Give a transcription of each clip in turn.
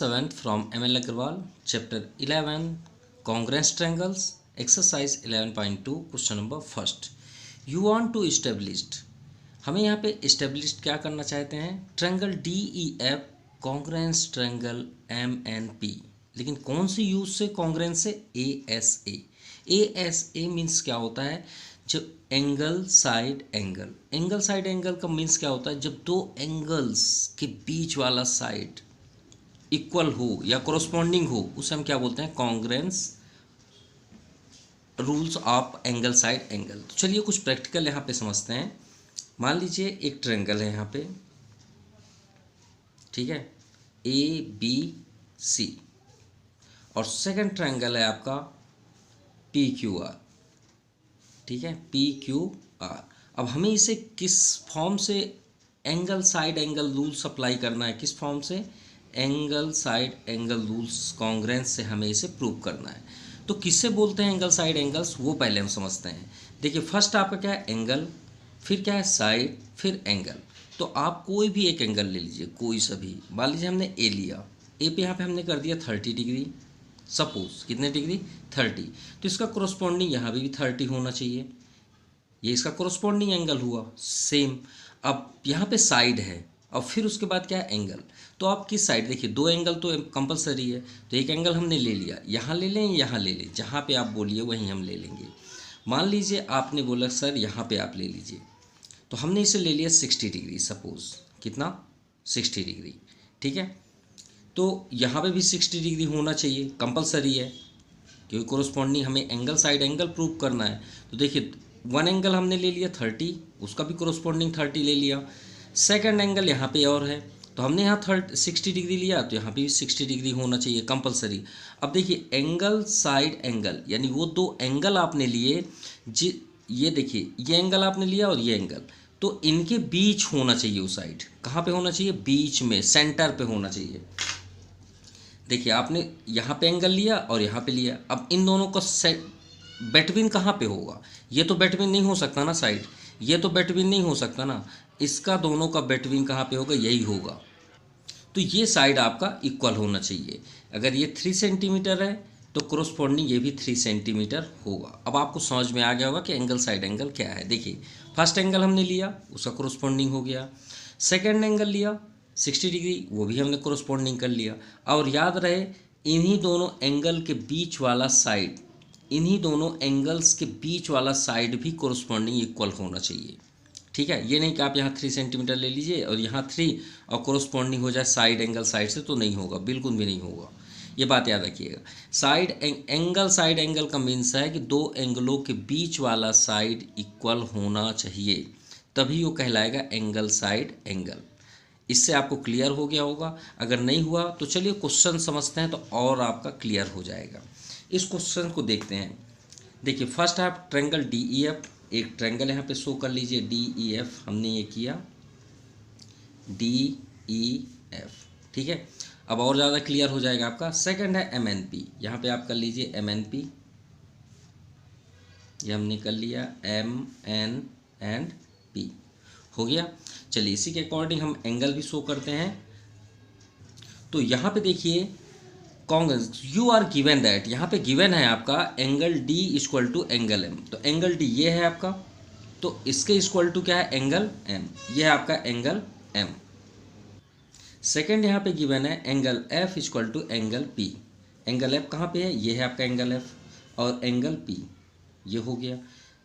7th from ML Agarwal, chapter 11, congruence triangles, exercise 11.2, question number first. You want to establish, हमें यहाँ पे establish क्या करना चाहते हैं, triangle DEF congruence triangle MNP, लेकिन कौन सी यूज से कॉन्ग्रेंस से, ASA. ASA मीन्स क्या होता है, जब एंगल साइड एंगल का मीन्स क्या होता है, जब दो एंगल्स के बीच वाला साइड इक्वल हो या कोरोस्पॉन्डिंग हो, उसे हम क्या बोलते हैं, congruence rules of angle side angle. तो चलिए कुछ प्रैक्टिकल यहाँ पे समझते हैं. मान लीजिए एक ट्रायंगल है यहाँ पे, ठीक है, ABC, और सेकंड ट्रायंगल है आपका PQR, ठीक है, PQR. अब हमें इसे किस फॉर्म से angle side angle rules apply करना है, किस फॉर्म से, angle side angle rules congruence से हमें इसे प्रूव करना है. तो किससे बोलते हैं एंगल साइड एंगल्स, वो पहले हम समझते हैं. देखिए फर्स्ट आपका क्या है, एंगल, फिर क्या है साइड, फिर एंगल. तो आप कोई भी एक एंगल ले लीजिए, कोई सभी. मान लीजिए हमने ए लिया, ए पे यहाँ पे हमने कर दिया 30 डिग्री, सपोज कितने डिग्री, 30. तो इसका कोरोस्पॉन्डिंग यहाँ भी 30 होना चाहिए, ये इसका कोरोस्पॉन्डिंग एंगल हुआ सेम. अब यहाँ पे साइड है, और फिर उसके बाद क्या है, एंगल. तो आप किस साइड, देखिए दो एंगल तो कंपलसरी है, तो एक एंगल हमने ले लिया, यहाँ ले लें, यहाँ ले लें, जहाँ पे आप बोलिए वहीं हम ले लेंगे. मान लीजिए आपने बोला सर यहाँ पे आप ले लीजिए, तो हमने इसे ले लिया 60 डिग्री, सपोज कितना, 60 डिग्री, ठीक है. तो यहाँ पे भी 60 डिग्री होना चाहिए, कंपलसरी है, क्योंकि कोरोस्पॉन्डिंग हमें एंगल साइड एंगल प्रूव करना है. तो देखिए वन एंगल हमने ले लिया 30, उसका भी कोरोस्पॉन्डिंग 30 ले लिया. सेकंड एंगल यहाँ पे और है, तो हमने यहाँ 60 डिग्री लिया, तो यहाँ पे भी 60 डिग्री होना चाहिए, कंपलसरी. अब देखिए एंगल साइड एंगल, यानी वो दो एंगल आपने लिए, ये देखिए ये एंगल आपने लिया और ये एंगल, तो इनके बीच होना चाहिए वो साइड. कहाँ पे होना चाहिए, बीच में, सेंटर पे होना चाहिए. देखिए आपने यहाँ पे एंगल लिया और यहाँ पे लिया, अब इन दोनों का बेटवीन कहाँ पे होगा, ये तो बेटवीन नहीं हो सकता ना साइड, ये तो बेटवीन नहीं हो सकता ना, इसका दोनों का बेटवीन कहाँ पे होगा, यही होगा. तो ये साइड आपका इक्वल होना चाहिए. अगर ये 3 सेंटीमीटर है तो कोरोस्पॉन्डिंग ये भी 3 सेंटीमीटर होगा. अब आपको समझ में आ गया होगा कि एंगल साइड एंगल क्या है. देखिए फर्स्ट एंगल हमने लिया, उसका कोरोस्पॉन्डिंग हो गया. सेकेंड एंगल लिया 60 डिग्री, वो भी हमने कोरोस्पॉन्डिंग कर लिया. और याद रहे इन्हीं दोनों एंगल के बीच वाला साइड, इन्हीं दोनों एंगल्स के बीच वाला साइड भी कोरोस्पॉन्डिंग इक्वल होना चाहिए, ठीक है. ये नहीं कि आप यहाँ 3 सेंटीमीटर ले लीजिए और यहाँ 3 और कोरोस्पॉन्डिंग हो जाए साइड एंगल साइड से, तो नहीं होगा, बिल्कुल भी नहीं होगा. ये बात याद रखिएगा. एंगल साइड एंगल का मीन्स है कि दो एंगलों के बीच वाला साइड इक्वल होना चाहिए, तभी वो कहलाएगा एंगल साइड एंगल. इससे आपको क्लियर हो गया होगा. अगर नहीं हुआ तो चलिए क्वेश्चन समझते हैं, तो और आपका क्लियर हो जाएगा. इस क्वेश्चन को देखते हैं. देखिए फर्स्ट आप ट्रायंगल DEF, एक ट्रायंगल यहाँ पे शो कर लीजिए DEF, हमने ये किया DEF, ठीक है. अब और ज़्यादा क्लियर हो जाएगा आपका. सेकंड है MNP, यहाँ पे आप कर लीजिए MNP, ये हमने कर लिया MN एंड P, हो गया. चलिए इसी के अकॉर्डिंग हम एंगल भी शो करते हैं. तो यहाँ पे देखिए यू आर गिवन दैट, यहाँ पे गिवन है आपका angle D equal to angle M. तो एंगल D ये है आपका, तो इसके इक्वल टू क्या है, एंगल M, ये है आपका एंगल M. सेकंड यहाँ पे गिवन है angle F equal to angle P. Angle F कहाँ पे है, ये है आपका एंगल F, और एंगल P ये हो गया.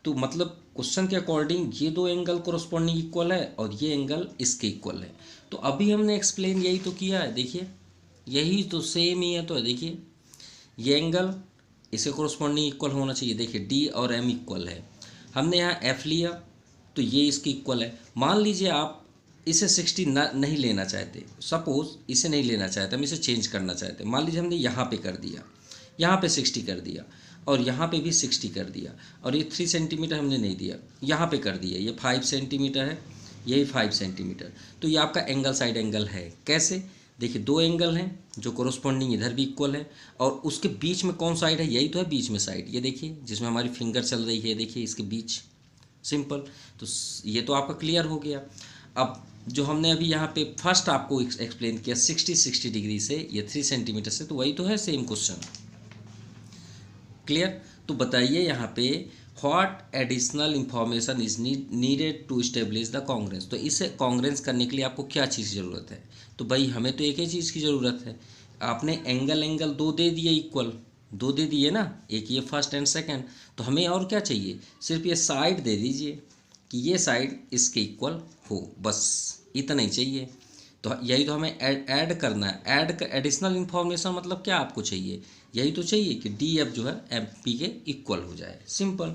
तो मतलब क्वेश्चन के अकॉर्डिंग ये दो एंगल कोरोस्पॉन्डिंग इक्वल है और ये एंगल इसके इक्वल है. तो अभी हमने एक्सप्लेन यही तो किया है, देखिए यही तो सेम ही है. तो देखिए ये एंगल इसे कोरोस्पॉन्डिंग इक्वल होना चाहिए. देखिए D और M इक्वल है, हमने यहाँ F लिया तो ये इसके इक्वल है. मान लीजिए आप इसे 60 नहीं लेना चाहते, सपोज इसे नहीं लेना चाहते, हम इसे चेंज करना चाहते. मान लीजिए हमने यहाँ पे कर दिया, यहाँ पे 60 कर दिया, और यहाँ पे भी 60 कर दिया, और ये 3 सेंटीमीटर हमने नहीं दिया, यहाँ पे कर दिया, ये 5 सेंटीमीटर है, यही 5 सेंटीमीटर. तो ये आपका एंगल साइड एंगल है. कैसे, देखिए दो एंगल हैं जो कोरोस्पॉन्डिंग इधर भी इक्वल है, और उसके बीच में कौन साइड है, यही तो है बीच में साइड, ये देखिए जिसमें हमारी फिंगर चल रही है, देखिए इसके बीच, सिंपल. तो ये तो आपका क्लियर हो गया. अब जो हमने अभी यहाँ पे फर्स्ट आपको एक्सप्लेन किया 60 डिग्री से, ये 3 सेंटीमीटर से, तो वही तो है सेम क्वेश्चन। क्लियर? तो बताइए यहाँ पे what additional information is needed to establish the congruence. तो इसे कॉन्ग्रेंस करने के लिए आपको क्या चीज़ की ज़रूरत है? तो भाई हमें तो एक ही चीज़ की ज़रूरत है। आपने एंगल दो दे दिए, इक्वल दो दे दिए ना, एक ये फर्स्ट एंड सेकंड, तो हमें और क्या चाहिए? सिर्फ ये साइड दे दीजिए कि ये साइड इसके इक्वल हो, बस इतना ही चाहिए। तो यही तो हमें ऐड करना है। एडिशनल इन्फॉर्मेशन मतलब क्या आपको चाहिए? यही तो चाहिए कि डी एफ जो है एम पी के इक्वल हो जाए, सिंपल।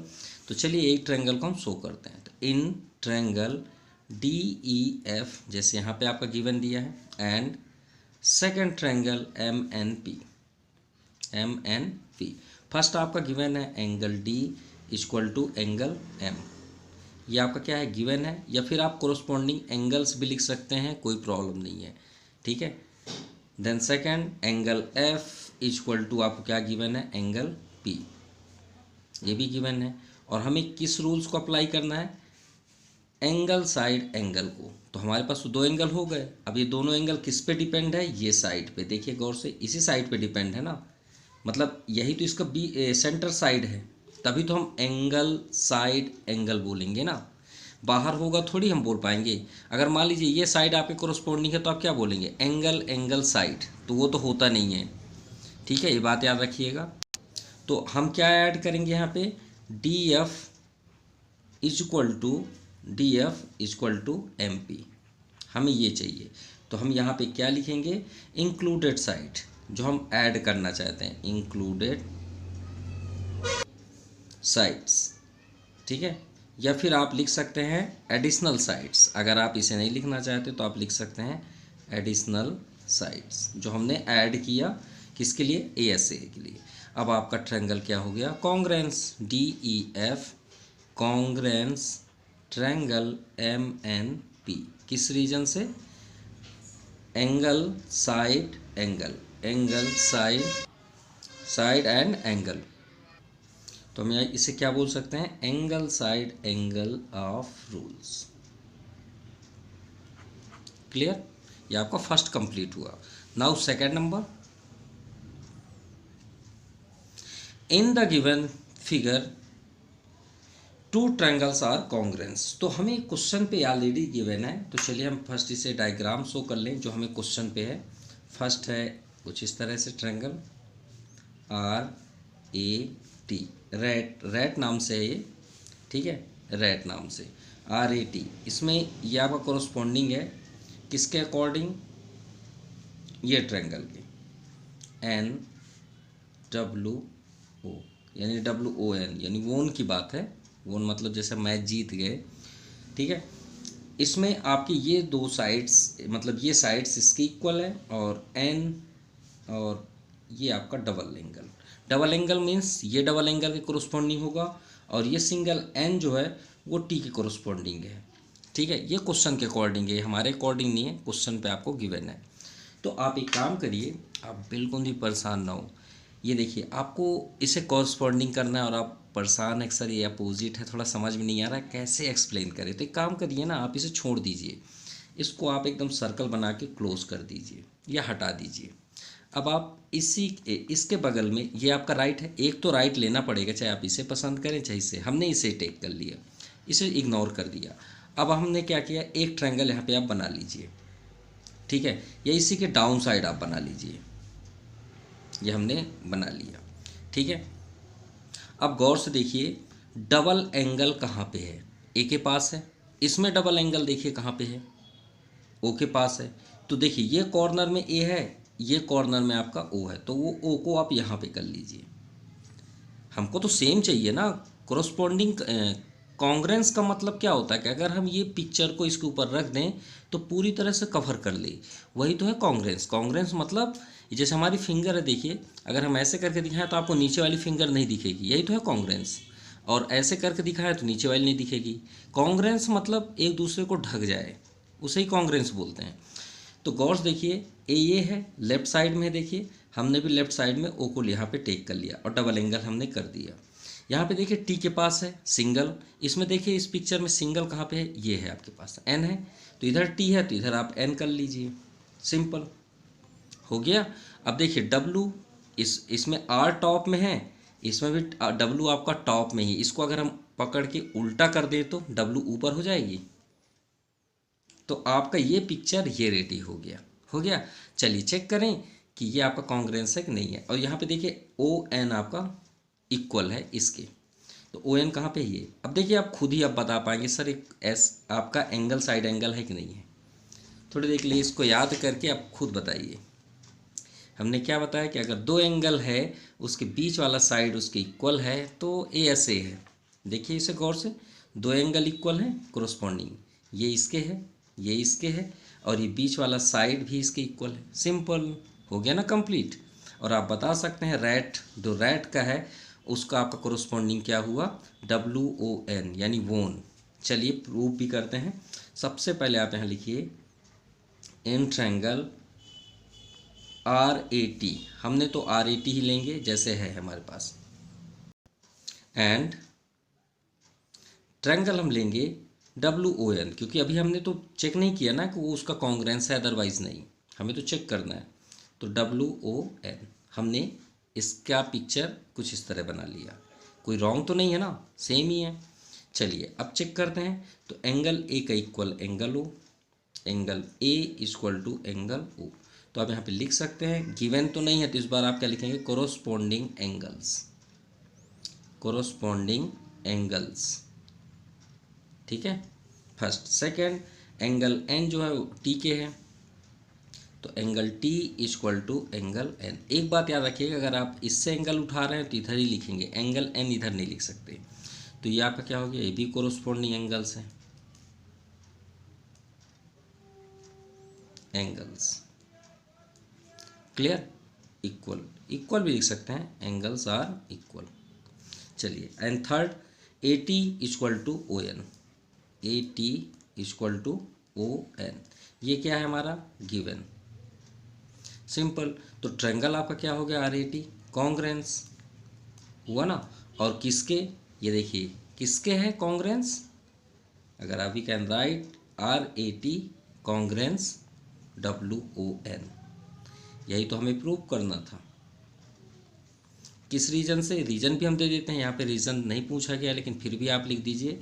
तो चलिए एक ट्रायंगल को हम शो करते हैं। तो in triangle D E F, जैसे यहाँ पे आपका गिवन दिया है, and second triangle M N P. First आपका गिवन है angle D equal to angle M, ये आपका क्या है? गिवन है। या फिर आप कोरोस्पोंडिंग एंगल्स भी लिख सकते हैं, कोई प्रॉब्लम नहीं है, ठीक है। Then second angle F equal to आपको क्या गिवन है? एंगल पी, ये भी गिवन है। और हमें किस रूल्स को अप्लाई करना है? एंगल साइड एंगल को। तो हमारे पास दो एंगल हो गए। अब ये दोनों एंगल किस पे डिपेंड है? ये साइड पे, देखिए गौर से, इसी साइड पे डिपेंड है ना, मतलब यही तो इसका बी सेंटर साइड है, तभी तो हम एंगल साइड एंगल बोलेंगे ना। बाहर होगा थोड़ी हम बोल पाएंगे। अगर मान लीजिए ये साइड आपके कोरोस्पोंडिंग है तो आप क्या बोलेंगे? एंगल साइड, तो वो तो होता नहीं है, ठीक है, ये बात याद रखिएगा। तो हम क्या ऐड करेंगे यहाँ पे? D F equal to M P, हमें ये चाहिए। तो हम यहाँ पे क्या लिखेंगे? इंक्लूडेड साइड, जो हम ऐड करना चाहते हैं, इंक्लूडेड साइड्स, ठीक है। या फिर आप लिख सकते हैं एडिशनल साइड्स। अगर आप इसे नहीं लिखना चाहते तो आप लिख सकते हैं एडिशनल साइड्स, जो हमने ऐड किया किसके लिए? ए एस ए के लिए। अब आपका ट्रायंगल क्या हो गया? Congruence, D E F congruence triangle M N P. किस रीजन से? Angle side and angle. तो हम इसे क्या बोल सकते हैं? Angle side angle of rules. Clear? ये आपका फर्स्ट कंप्लीट हुआ। Now second number, in the given figure two triangles are congruence. तो हमें क्वेश्चन पे ऑलरेडी गिवन है, तो चलिए हम फर्स्ट इसे डायग्राम शो कर लें जो हमें क्वेश्चन पे है। फर्स्ट है कुछ इस तरह से triangle R A T, rat नाम से है ये, ठीक है, रैट नाम से, आर ए टी। इसमें ये आपका कोरोस्पोंडिंग है किसके अकॉर्डिंग? ये ट्रायंगल के, एन डब्ल्यू ओ, यानी डब्ल्यू ओ एन, यानी वोन की बात है। वोन मतलब जैसे मैच जीत गए, ठीक है। इसमें आपकी ये दो साइड्स, मतलब ये साइड्स इसकी इक्वल है, और एन, और ये आपका डबल एंगल मीन्स ये डबल एंगल के कोरोस्पोंडिंग होगा, और ये सिंगल एन जो है वो टी के कोरोस्पोंडिंग है, ठीक है। ये क्वेश्चन के अकॉर्डिंग है, हमारे अकॉर्डिंग नहीं है, क्वेश्चन पे आपको गिवन है। तो आप एक काम करिए, आप बिल्कुल भी परेशान ना हो। ये देखिए आपको इसे कॉरस्पॉन्डिंग करना है और आप परेशान है सर ये अपोजिट है, थोड़ा समझ में नहीं आ रहा है कैसे एक्सप्लेन करें। तो एक काम करिए ना, आप इसे छोड़ दीजिए, इसको आप एकदम सर्कल बना के क्लोज कर दीजिए या हटा दीजिए। अब आप इसके बगल में ये आपका राइट है, एक तो राइट लेना पड़ेगा, चाहे आप इसे पसंद करें चाहे इसे। हमने इसे टेक कर लिया, इसे इग्नोर कर दिया। अब हमने क्या किया, एक ट्रायंगल यहाँ पे आप बना लीजिए, ठीक है, या इसी के डाउन साइड आप बना लीजिए। ये हमने बना लिया, ठीक है। अब गौर से देखिए डबल एंगल कहाँ पे है? ए के पास है। इसमें डबल एंगल देखिए कहाँ पे है? ओ के पास है। तो देखिए ये कॉर्नर में ए है, ये कॉर्नर में आपका ओ है, तो वो ओ को आप यहाँ पे कर लीजिए। हमको तो सेम चाहिए ना, कोरोस्पोंडिंग। कॉन्ग्रेंस का मतलब क्या होता है कि अगर हम ये पिक्चर को इसके ऊपर रख दें तो पूरी तरह से कवर कर ले, वही तो है कॉन्ग्रेंस। कॉन्ग्रेंस मतलब जैसे हमारी फिंगर है, देखिए अगर हम ऐसे करके दिखाएं तो आपको नीचे वाली फिंगर नहीं दिखेगी, यही तो है कॉन्ग्रेंस। और ऐसे करके दिखाएं तो नीचे वाली नहीं दिखेगी। कॉन्ग्रेंस मतलब एक दूसरे को ढक जाए, उसे ही कॉन्ग्रेंस बोलते हैं। तो गौर से देखिए ये है लेफ्ट साइड में, देखिए हमने भी लेफ्ट साइड में ओ को यहाँ पे टेक कर लिया और डबल एंगल हमने कर दिया। यहाँ पे देखिए टी के पास है सिंगल, इसमें देखिए इस पिक्चर में सिंगल कहाँ पे है, ये है आपके पास एन है, तो इधर टी है तो इधर आप एन कर लीजिए, सिंपल हो गया। अब देखिए डब्लू, इसमें आर टॉप में है, इसमें भी डब्लू आपका टॉप में ही, इसको अगर हम पकड़ के उल्टा कर दें तो डब्लू ऊपर हो जाएगी, तो आपका ये पिक्चर ये रेडी हो गया, हो गया। चलिए चेक करें कि ये आपका कॉन्ग्रेंस है कि नहीं है। और यहाँ पे देखिए ओ एन आपका इक्वल है इसके, तो ओ एन कहाँ पे है ये। अब देखिए आप खुद ही अब बता पाएंगे सर एक एस आपका एंगल साइड एंगल है कि नहीं है। थोड़ी देख लिए, इसको याद करके आप खुद बताइए। हमने क्या बताया कि अगर दो एंगल है उसके बीच वाला साइड उसके इक्वल है तो ए एस ए है। देखिए इसे गौर से, दो एंगल इक्वल है कोरोस्पॉन्डिंग, ये इसके है ये इसके है और ये बीच वाला साइड भी इसके इक्वल है, सिंपल हो गया ना कंप्लीट। और आप बता सकते हैं रैट, जो रैट का है उसका आपका कोरोस्पॉन्डिंग क्या हुआ, डब्ल्यू ओ एन यानी वोन। चलिए प्रूफ भी करते हैं। सबसे पहले आप यहाँ लिखिए in triangle R A T, हमने तो आर ए टी ही लेंगे जैसे है हमारे पास, एंड ट्रायंगल हम लेंगे डब्ल्यू ओ एन, क्योंकि अभी हमने तो चेक नहीं किया ना कि वो उसका कॉन्ग्रेंस है, अदरवाइज नहीं, हमें तो चेक करना है। तो डब्ल्यू ओ एन हमने इसका पिक्चर कुछ इस तरह बना लिया, कोई रॉन्ग तो नहीं है ना, सेम ही है। चलिए अब चेक करते हैं। तो एंगल ए का equal angle O, angle A equal to angle O. तो आप यहाँ पे लिख सकते हैं, गिवन तो नहीं है तो इस बार आप क्या लिखेंगे, कोरोस्पॉन्डिंग एंगल्स, कोरोस्पॉन्डिंग एंगल्स, ठीक है। फर्स्ट सेकंड एंगल एन जो है टी के है, तो angle T equal to angle N. एक बात याद रखिएगा, अगर आप इससे एंगल उठा रहे हैं तो इधर ही लिखेंगे, एंगल एन इधर नहीं लिख सकते। तो ये आपका क्या हो गया, ये भी कोरोस्पॉन्डिंग एंगल्स हैं, एंगल्स क्लियर, इक्वल, इक्वल भी लिख सकते हैं, एंगल्स आर इक्वल। चलिए and third A T equal to O N, A T equal to O N, ये क्या है हमारा गिवन, सिंपल। तो ट्रायंगल आपका क्या हो गया, आर ए टी, कॉन्ग्रेंस हुआ ना। और किसके, ये देखिए किसके है कॉन्ग्रेंस, अगर आप we can write R A T congruence W O N, यही तो हमें प्रूव करना था। किस रीजन से, रीजन भी हम दे देते हैं, यहाँ पे रीजन नहीं पूछा गया लेकिन फिर भी आप लिख दीजिए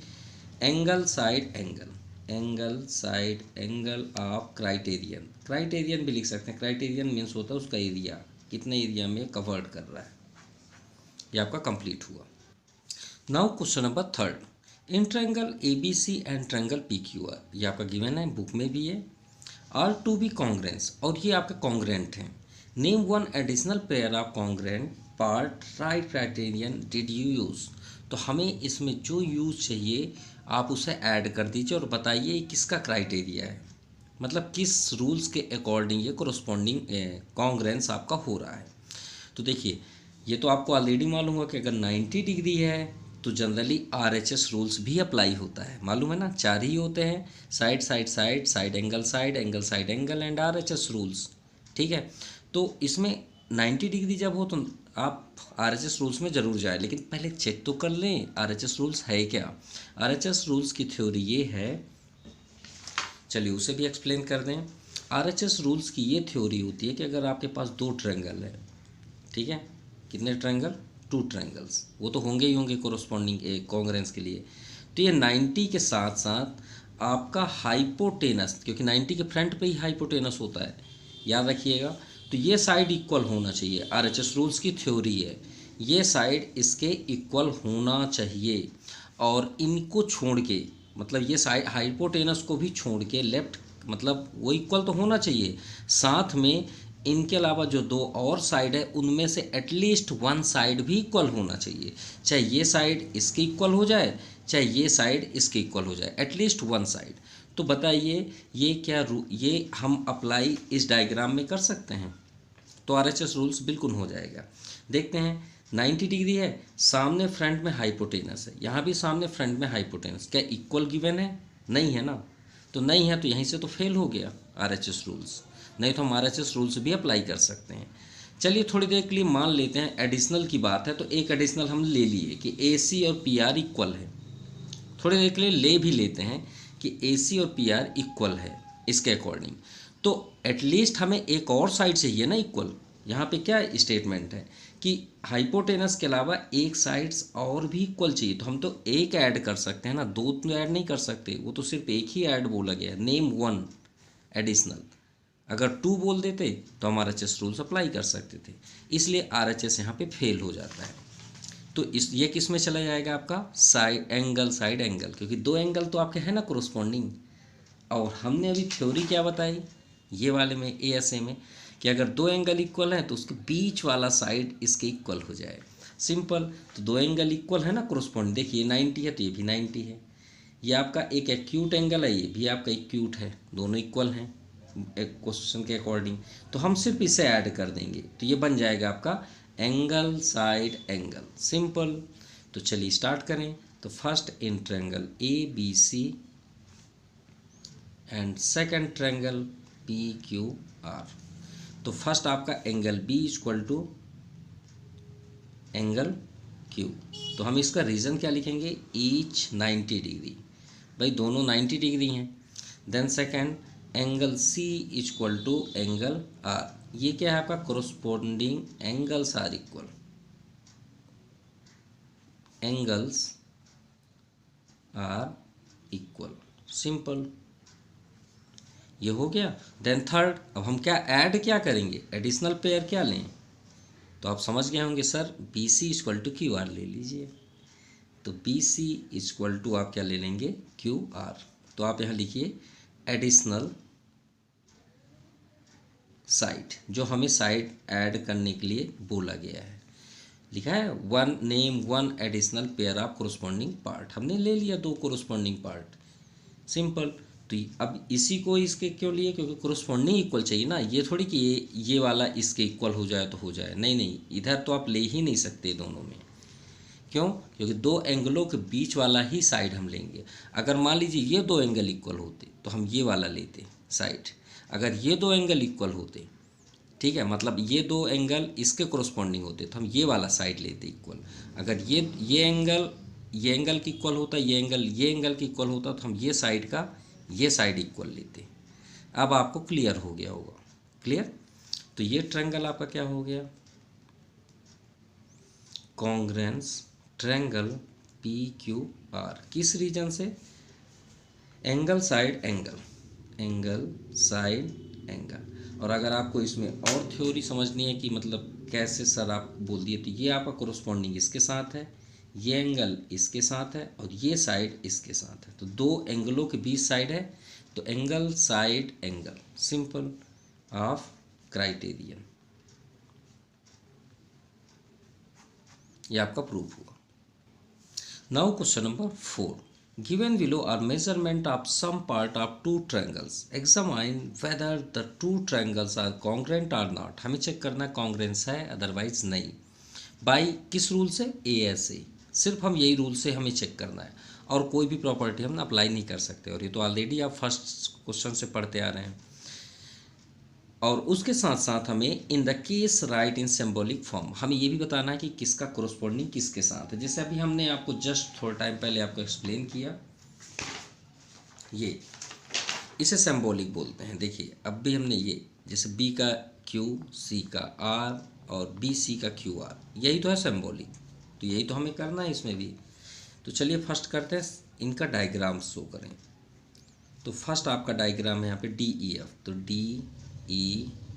angle side angle, angle side angle of criterion, criterion भी लिख सकते हैं, क्राइटेरियन मीन्स होता है उसका एरिया, कितने एरिया में कवर्ड कर रहा है। ये आपका कंप्लीट हुआ। Now question number third, in triangle A B C and triangle P Q R, ये आपका गिवन है, बुक में भी है, आर टू बी कॉन्ग्रेंस, और ये आपका कॉन्ग्रेंट हैं। Name one additional pair of congruent part right criterion did you use. तो हमें इसमें जो यूज़ चाहिए आप उसे ऐड कर दीजिए और बताइए किसका क्राइटेरिया है, मतलब किस रूल्स के अकॉर्डिंग ये कोरोस्पॉन्डिंग कॉन्ग्रेंस आपका हो रहा है। तो देखिए ये तो आपको ऑलरेडी मालूम होगा कि अगर 90 डिग्री है तो जनरली RHS रूल्स भी अप्लाई होता है, मालूम है ना, चार ही होते हैं, side side side, side angle side, angle side angle and RHS rules, ठीक है। तो इसमें 90 डिग्री जब हो तो आप RHS रूल्स में ज़रूर जाए, लेकिन पहले चेक तो कर लें RHS रूल्स है क्या। RHS रूल्स की थ्योरी ये है, चलिए उसे भी एक्सप्लेन कर दें। RHS रूल्स की ये थ्योरी होती है कि अगर आपके पास दो ट्रायंगल है, ठीक है, कितने ट्रायंगल, टू ट्रायंगल्स, वो तो होंगे ही होंगे कोरोस्पॉन्डिंग कॉन्ग्रेंस के लिए, तो ये 90 के साथ साथ आपका हाइपोटेनस, क्योंकि 90 के फ्रंट पे ही हाइपोटेनस होता है, याद रखिएगा, तो ये साइड इक्वल होना चाहिए, RHS रूल्स की थ्योरी है, ये साइड इसके इक्वल होना चाहिए। और इनको छोड़ के, मतलब ये साइड हाइपोटेनस को भी छोड़ के लेफ्ट, मतलब वो इक्वल तो होना चाहिए, साथ में इनके अलावा जो दो और साइड है उनमें से एटलीस्ट वन साइड भी इक्वल होना चाहिए, चाहे ये साइड इसके इक्वल हो जाए चाहे ये साइड इसके इक्वल हो जाए, एटलीस्ट वन साइड। तो बताइए ये क्या ये हम अप्लाई इस डायग्राम में कर सकते हैं, तो RHS रूल्स बिल्कुल हो जाएगा। देखते हैं 90 डिग्री है, सामने फ्रंट में हाइपोटेनस है, यहाँ भी सामने फ्रंट में हाइपोटेनस, क्या इक्वल गिवन है, नहीं है ना, तो नहीं है तो यहीं से तो फेल हो गया RHS रूल्स, नहीं तो हम RHS रूल्स भी अप्लाई कर सकते हैं। चलिए थोड़ी देर के लिए मान लेते हैं एडिशनल की बात है, तो एक एडिशनल हम ले लिए कि ए सी और पी आर इक्वल है। थोड़ी देर के लिए ले भी लेते हैं कि ए सी और पी आर इक्वल है इसके अकॉर्डिंग। तो एटलीस्ट हमें एक और साइड चाहिए ना इक्वल। यहाँ पे क्या स्टेटमेंट है कि हाइपोटेनस के अलावा एक साइड्स और भी इक्वल चाहिए, तो हम तो एक ऐड कर सकते हैं ना, दो तो ऐड नहीं कर सकते, वो तो सिर्फ एक ही ऐड बोला गया, नेम वन एडिशनल। अगर टू बोल देते तो हम RHS रूल्स अप्लाई कर सकते थे, इसलिए RHS यहाँ पे फेल हो जाता है। तो इस ये किस में चला जाएगा आपका साइड एंगल, क्योंकि दो एंगल तो आपके हैं ना कोरोस्पॉन्डिंग। और हमने अभी थ्योरी क्या बताई ये वाले में ASA में कि अगर दो एंगल इक्वल हैं तो उसके बीच वाला साइड इसके इक्वल हो जाए। सिंपल। तो दो एंगल इक्वल है ना कोरोस्पॉन्डिंग, देखिए 90 है तो ये भी 90 है, ये आपका एक एक्यूट एंगल है, ये भी आपका एक्यूट है, दोनों इक्वल हैं एक क्वेश्चन के अकॉर्डिंग। तो हम सिर्फ इसे ऐड कर देंगे तो ये बन जाएगा आपका एंगल साइड एंगल। सिंपल। तो चलिए स्टार्ट करें। तो first in triangle ABC and second triangle PQR। तो फर्स्ट आपका angle B equal to angle Q। तो हम इसका रीज़न क्या लिखेंगे, ईच 90 डिग्री, भाई दोनों 90 डिग्री हैं। Then second angle C equal to angle R। ये क्या है आपका corresponding angles are equal, angles are equal. Simple, ये हो गया। देन थर्ड, अब हम क्या ऐड क्या करेंगे, एडिशनल पेयर क्या लें। तो आप समझ गए होंगे sir, BC equal to QR ले लीजिए। तो BC इक्वल टू आप क्या ले लेंगे, QR। तो आप यहाँ लिखिए एडिशनल साइड, जो हमें साइड ऐड करने के लिए बोला गया है, लिखा है one name one additional pair of corresponding part. हमने ले लिया दो कोरोस्पॉन्डिंग पार्ट। सिंपल। तो अब इसी को इसके क्यों लिए, क्योंकि कोरोस्पॉन्डिंग इक्वल चाहिए ना, ये थोड़ी कि ये वाला इसके इक्वल हो जाए तो हो जाए, नहीं नहीं, इधर तो आप ले ही नहीं सकते दोनों में। क्यों, क्योंकि दो एंगलों के बीच वाला ही साइड हम लेंगे। अगर मान लीजिए ये दो एंगल इक्वल होते तो हम ये वाला लेते साइड, अगर ये दो एंगल इक्वल होते, ठीक है, मतलब ये दो एंगल इसके कोरोस्पॉन्डिंग होते तो हम ये वाला साइड लेते इक्वल। अगर ये एंगल की इक्वल होता, ये एंगल की इक्वल होता तो हम ये साइड का ये साइड इक्वल लेते। अब आपको क्लियर हो गया होगा, क्लियर। तो ये ट्रायंगल आपका क्या हो गया, कॉन्ग्रेंस ट्रायंगल PQR। किस रीजन से, angle side angle, angle side angle. और अगर आपको इसमें और थ्योरी समझनी है कि मतलब कैसे सर आप बोल दिए, तो ये आपका कोरोस्पॉन्डिंग इसके साथ है, ये एंगल इसके साथ है और ये साइड इसके साथ है, तो दो एंगलों के बीच साइड है, तो angle side angle. Simple of criterion, ये आपका प्रूफ हुआ। Now question number 4, given below are measurement of some part of two triangles, examine whether the two triangles are congruent or not। हमें check करना है congruence है otherwise नहीं। By किस rule से, ASA। सिर्फ हम यही रूल से हमें चेक करना है, और कोई भी प्रॉपर्टी हम अप्लाई नहीं कर सकते, और ये तो ऑलरेडी आप फर्स्ट क्वेश्चन से पढ़ते आ रहे हैं। और उसके साथ साथ हमें in the case right in symbolic form, हमें ये भी बताना है कि किसका कोरोस्पॉन्डिंग किसके साथ है। जैसे अभी हमने आपको जस्ट थोड़ा टाइम पहले आपको एक्सप्लेन किया, ये इसे सिंबॉलिक बोलते हैं। देखिए अब भी हमने ये, जैसे B का Q, C का R और BC का QR, यही तो है सिंबॉलिक, तो यही तो हमें करना है इसमें भी। तो चलिए फर्स्ट करते हैं, इनका डायग्राम शो करें। तो फर्स्ट आपका डायग्राम है यहाँ पे DEF, तो DE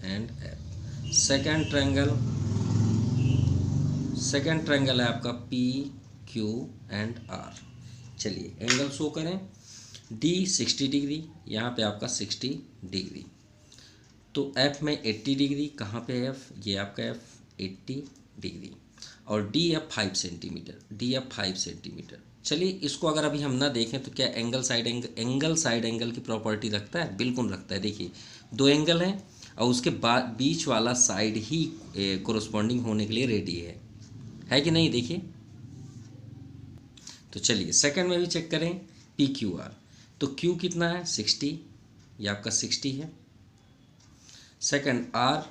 and F। Second triangle है आपका PQ एंड R। चलिए एंगल शो करें, D 60 डिग्री, यहाँ पे आपका 60 डिग्री, तो F में 80 डिग्री, कहाँ पे F, ये आपका F 80 डिग्री, और DF 5 सेंटीमीटर। चलिए इसको अगर अभी हम ना देखें तो क्या एंगल साइड एंगल की प्रॉपर्टी रखता है, बिल्कुल रखता है। देखिए दो एंगल हैं और उसके बाद बीच वाला साइड ही कोरोस्पॉन्डिंग होने के लिए रेडी है कि नहीं, देखिए। तो चलिए सेकंड में भी चेक करें PQR, तो Q कितना है 60, ये आपका 60 है। सेकंड R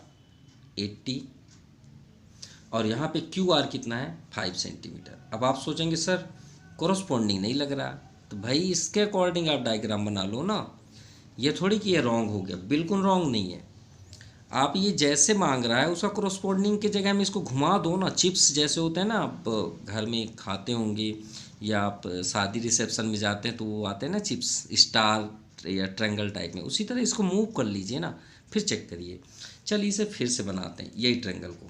80 और यहाँ पे क्यू आर कितना है 5 सेंटीमीटर। अब आप सोचेंगे सर कोरस्पॉन्डिंग नहीं लग रहा, तो भाई इसके अकॉर्डिंग आप डायग्राम बना लो ना, ये थोड़ी कि ये रॉन्ग हो गया, बिल्कुल रॉन्ग नहीं है। आप ये जैसे मांग रहा है उसका कोरस्पॉन्डिंग की जगह में इसको घुमा दो ना। चिप्स जैसे होते हैं ना, आप घर में खाते होंगे या आप शादी रिसेप्शन में जाते हैं तो वो आते हैं ना चिप्स स्टार या ट्रायंगल टाइप में, उसी तरह इसको मूव कर लीजिए ना, फिर चेक करिए। चलिए इसे फिर से बनाते हैं, यही ट्रायंगल को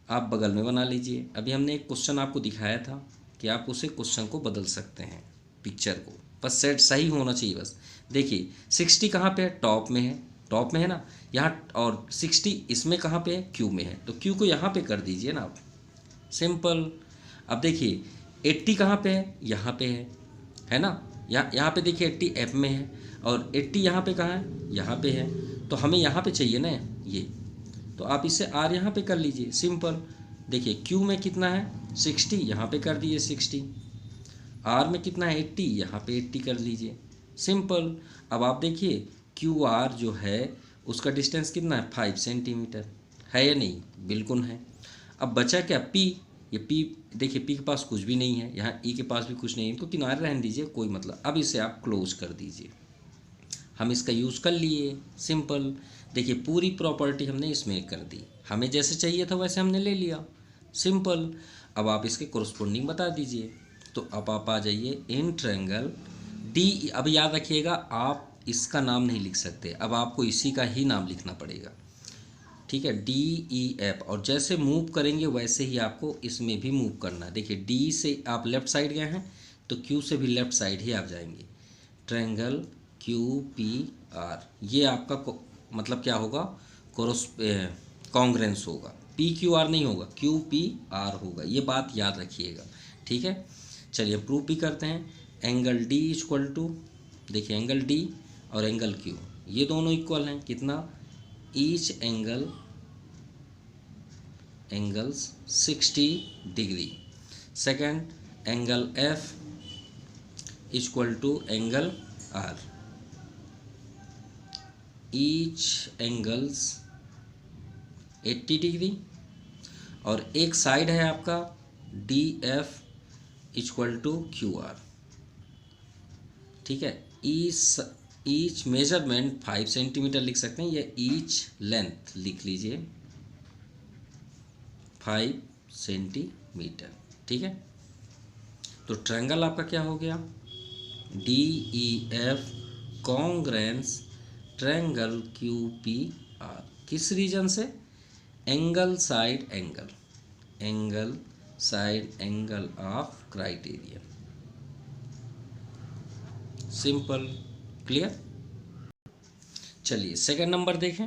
आप बगल में बना लीजिए। अभी हमने एक क्वेश्चन आपको दिखाया था कि आप उसे क्वेश्चन को बदल सकते हैं, पिक्चर को, बस सेट सही होना चाहिए बस। देखिए 60 कहाँ पे है, टॉप में है, टॉप में है ना यहाँ, और 60 इसमें कहाँ पे है, क्यू में है, तो क्यू को यहाँ पे कर दीजिए ना आप, सिंपल। अब देखिए 80 कहाँ पे है, यहाँ पे है ना, यहाँ पे देखिए 80 एफ में है, और 80 यहाँ पे कहाँ है, यहाँ पे है, तो हमें यहाँ पे चाहिए ना ये, तो आप इसे आर यहाँ पे कर लीजिए, सिंपल। देखिए क्यू में कितना है 60, यहाँ पे कर दीजिए 60, आर में कितना है 80, यहाँ पे 80 कर लीजिए, सिंपल। अब आप देखिए क्यू आर जो है उसका डिस्टेंस कितना है 5 सेंटीमीटर, है या नहीं, बिल्कुल है। अब बचा क्या पी, ये पी देखिए पी के पास कुछ भी नहीं है, यहाँ ई के पास भी कुछ नहीं है, इनको किनारे रहने दीजिए, कोई मतलब। अब इसे आप क्लोज कर दीजिए, हम इसका यूज़ कर लिए, सिंपल। देखिए पूरी प्रॉपर्टी हमने इसमें कर दी, हमें जैसे चाहिए था वैसे हमने ले लिया, सिंपल। अब आप इसके कोरस्पोंडिंग बता दीजिए, तो अब आप आ जाइए इन ट्रायंगल डी। अब याद रखिएगा आप इसका नाम नहीं लिख सकते, अब आपको इसी का ही नाम लिखना पड़ेगा, ठीक है, डी ई एफ। और जैसे मूव करेंगे वैसे ही आपको इसमें भी मूव करना है। देखिए डी से आप लेफ़्ट साइड गए हैं तो क्यू से भी लेफ़्ट साइड ही आप जाएंगे। ट्रायंगल क्यू पी आर, ये आपका मतलब क्या होगा, कॉन्ग्रेंस होगा, पी क्यू आर नहीं होगा, क्यू पी आर होगा, ये बात याद रखिएगा, ठीक है। चलिए प्रूफ भी करते हैं। एंगल डी इक्वल टू, देखिए एंगल डी और एंगल क्यू ये दोनों इक्वल हैं, कितना, each angles 60 degree. Second angle F equal to angle R, each angles 80 degree. और एक साइड है आपका D F equal to Q R, ठीक है। ईच मेजरमेंट 5 सेंटीमीटर लिख सकते हैं, या ईच लेंथ लिख लीजिए 5 सेंटीमीटर, ठीक है। तो ट्रायंगल आपका क्या हो गया, D E F congruence triangle Q P are, किस रीजन से, angle side angle of criteria, simple, clear. चलिए सेकंड नंबर देखें।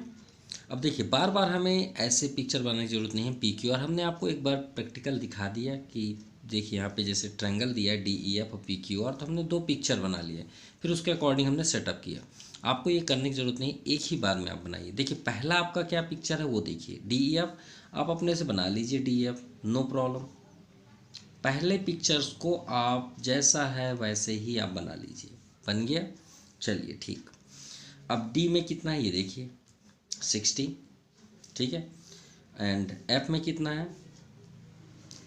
अब देखिए बार बार हमें ऐसे पिक्चर बनाने की जरूरत नहीं है, पी क्यू आर हमने आपको एक बार प्रैक्टिकल दिखा दिया कि देखिए यहाँ पे जैसे ट्रायंगल दिया है डी ई एफ और पी क्यू आर, तो हमने 2 पिक्चर बना लिए, फिर उसके अकॉर्डिंग हमने सेटअप किया। आपको ये करने की ज़रूरत नहीं, एक ही बार में आप बनाइए। देखिए पहला आपका क्या पिक्चर है वो देखिए, डी ई एफ आप अपने से बना लीजिए, D E F no problem. पहले पिक्चर्स को आप जैसा है वैसे ही आप बना लीजिए, बन गया, चलिए ठीक। अब डी में कितना है ये देखिए 60, ठीक है, एंड एफ में कितना है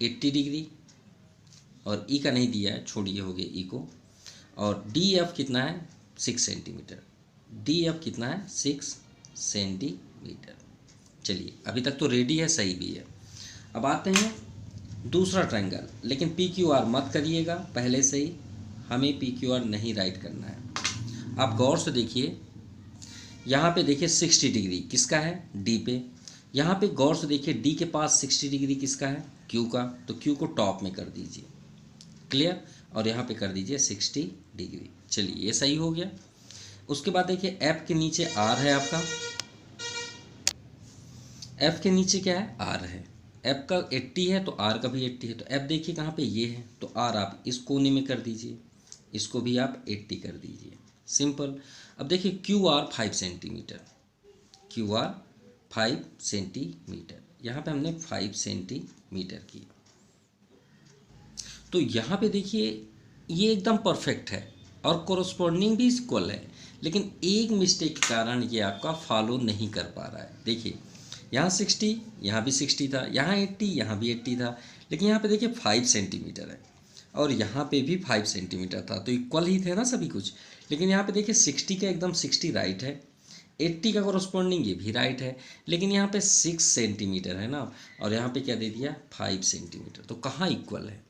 80 डिग्री, और ई का नहीं दिया है, छोड़िए हो गया ई को। और डी एफ कितना है 6 सेंटीमीटर, डी एफ कितना है 6 सेंटीमीटर। चलिए अभी तक तो रेडी है, सही भी है। अब आते हैं दूसरा ट्रायंगल, लेकिन पी क्यू आर मत करिएगा पहले से ही, हमें पी क्यू आर नहीं राइट करना है। आप गौर से देखिए, यहाँ पे देखिए 60 डिग्री किसका है, डी पे। यहाँ पे गौर से देखिए डी के पास 60 डिग्री किसका है, क्यू का, तो क्यू को टॉप में कर दीजिए, क्लियर। और यहाँ पे कर दीजिए 60 डिग्री, चलिए ये सही हो गया। उसके बाद देखिए एफ के नीचे आर है आपका, एफ के नीचे क्या है, आर है। एफ का 80 है तो आर का भी 80 है, तो एफ देखिए कहाँ पे, ये है, तो आर आप इस कोने में कर दीजिए, इसको भी आप 80 कर दीजिए, सिंपल। अब देखिए Q R 5 centimetre, Q R 5 centimetre, यहाँ पे हमने 5 सेंटीमीटर की, तो यहाँ पे देखिए ये एकदम परफेक्ट है और कोरस्पॉन्डिंग भी इक्वल है, लेकिन एक मिस्टेक के कारण ये आपका फॉलो नहीं कर पा रहा है। देखिए यहाँ 60, यहाँ भी 60 था, यहाँ 80, यहाँ भी 80 था, लेकिन यहाँ पे देखिए 5 सेंटीमीटर है और यहाँ पे भी 5 सेंटीमीटर था, तो इक्वल ही थे ना सभी कुछ। लेकिन यहाँ पे देखिए 60 का एकदम 60 राइट है, 80 का कोरस्पॉन्डिंग ये भी राइट है, लेकिन यहाँ पे 6 सेंटीमीटर है ना, और यहाँ पे क्या दे दिया 5 सेंटीमीटर, तो कहाँ इक्वल है।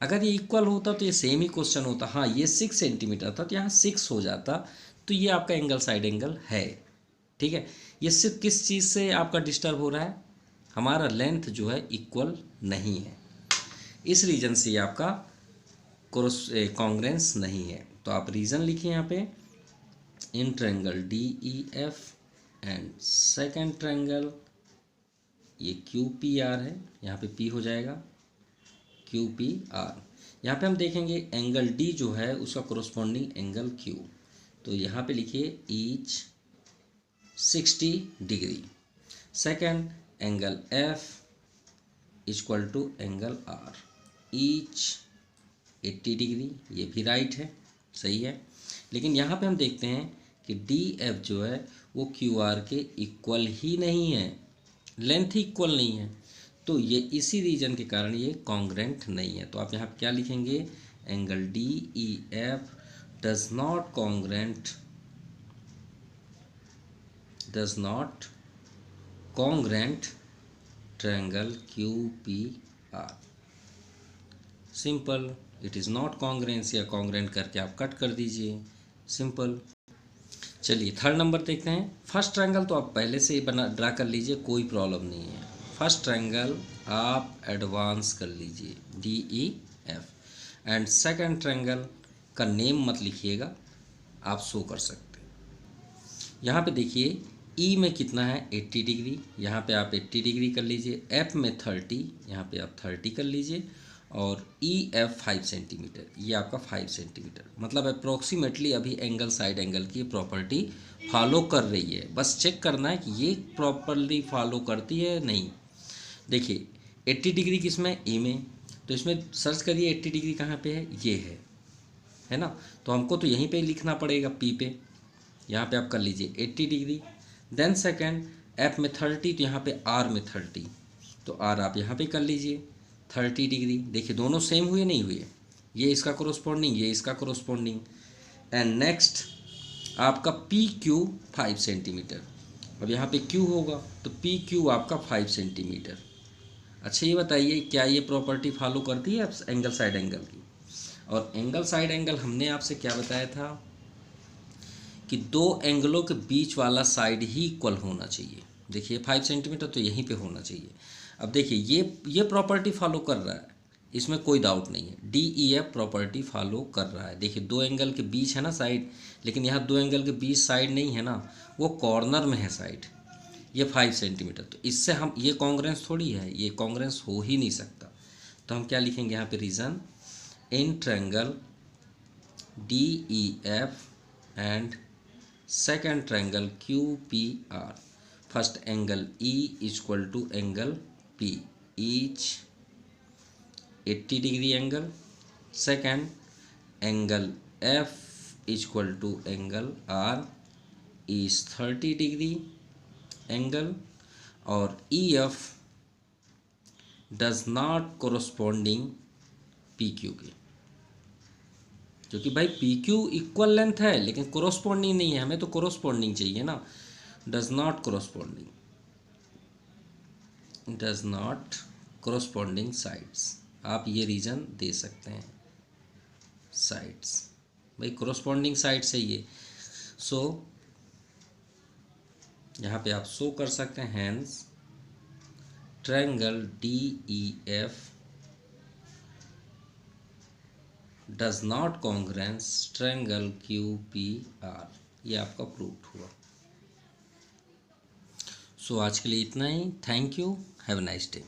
अगर ये इक्वल होता तो ये सेम ही क्वेश्चन होता, हाँ ये 6 सेंटीमीटर था तो यहाँ 6 हो जाता, तो ये आपका एंगल साइड एंगल है। ठीक है, ये सिर्फ किस चीज़ से आपका डिस्टर्ब हो रहा है, हमारा लेंथ जो है इक्वल नहीं है, इस रीजन से ये आपका कॉन्ग्रेंस नहीं है। तो आप रीज़न लिखिए यहाँ पे, इन triangle D E F and second triangle ये क्यू पी आर है, यहाँ पे पी हो जाएगा क्यू पी आर। यहाँ पे हम देखेंगे एंगल डी जो है उसका कोरस्पॉन्डिंग एंगल क्यू, तो यहाँ पे लिखिए each 60 degree. Second angle F equal to angle R, each 80 degree, ये भी राइट है, सही है। लेकिन यहाँ पे हम देखते हैं कि डी एफ जो है वो क्यू आर के इक्वल ही नहीं है, लेंथ ही इक्वल नहीं है, तो ये इसी रीजन के कारण ये कॉन्ग्रेंट नहीं है। तो आप यहाँ क्या लिखेंगे, angle D E F does not congruent triangle Q P are. Simple, it is not congruence, या कॉन्ग्रेंट करके आप कट कर दीजिए, सिंपल। चलिए थर्ड नंबर देखते हैं। फर्स्ट ट्रायंगल तो आप पहले से ही ड्रा कर लीजिए, कोई प्रॉब्लम नहीं है। फर्स्ट ट्रायंगल आप एडवांस कर लीजिए D E F, and second triangle का नेम मत लिखिएगा, आप शो कर सकते हैं। यहाँ पे देखिए ई में कितना है 80 डिग्री, यहाँ पे आप 80 डिग्री कर लीजिए, एफ में 30, यहाँ पे आप 30 कर लीजिए, और ई एफ 5 सेंटीमीटर, ये आपका 5 सेंटीमीटर, मतलब अप्रोक्सीमेटली अभी एंगल साइड एंगल की प्रॉपर्टी फॉलो कर रही है। बस चेक करना है कि ये प्रॉपरली फॉलो करती है नहीं। देखिए 80 डिग्री किस में, ए में, तो इसमें सर्च करिए 80 डिग्री कहाँ पे है, ये है ना, तो हमको तो यहीं पे लिखना पड़ेगा पी पे, यहाँ पे आप कर लीजिए 80 डिग्री। देन सेकेंड एफ में 30, तो यहाँ पे आर में 30, तो आर आप यहाँ पे कर लीजिए 30 डिग्री। देखिए दोनों सेम हुए नहीं हुए, ये इसका कोरस्पॉन्डिंग, ये इसका कोरस्पॉन्डिंग। एंड नेक्स्ट आपका पी क्यू 5 सेंटीमीटर, अब यहाँ पे क्यू होगा तो पी क्यू आपका 5 सेंटीमीटर। अच्छा ये बताइए क्या ये प्रॉपर्टी फॉलो करती है एंगल साइड एंगल की। और एंगल साइड एंगल हमने आपसे क्या बताया था कि दो एंगलों के बीच वाला साइड ही इक्वल होना चाहिए। देखिए 5 सेंटीमीटर तो यहीं पे होना चाहिए। अब देखिए ये प्रॉपर्टी फॉलो कर रहा है, इसमें कोई डाउट नहीं है, D E F property follow कर रहा है। देखिए दो एंगल के बीच है ना साइड, लेकिन यहाँ दो एंगल के बीच साइड नहीं है ना, वो कॉर्नर में है साइड, ये 5 सेंटीमीटर, तो इससे हम ये कॉन्ग्रेंस थोड़ी है, ये कॉन्ग्रेंस हो ही नहीं सकता। तो हम क्या लिखेंगे यहाँ पे, reason in triangle D E F and second triangle Q P R, first angle E equal to angle P, each 80 degree angle. Second angle F equal to angle R is 30 degree angle, और E F does not corresponding P Q के, क्योंकि भाई P Q equal length है लेकिन corresponding नहीं है, हमें तो कोरस्पॉन्डिंग चाहिए ना, डज नॉट कोरस्पॉन्डिंग साइड्स, आप ये रीज़न दे सकते हैं, साइड्स भाई कोरस्पॉन्डिंग साइड से ये, सो यहाँ पे आप शो कर सकते हैं, hence triangle D E F does not congruence triangle Q P R, ये आपका प्रूफ हुआ। सो आज के लिए इतना ही, thank you, have a nice day.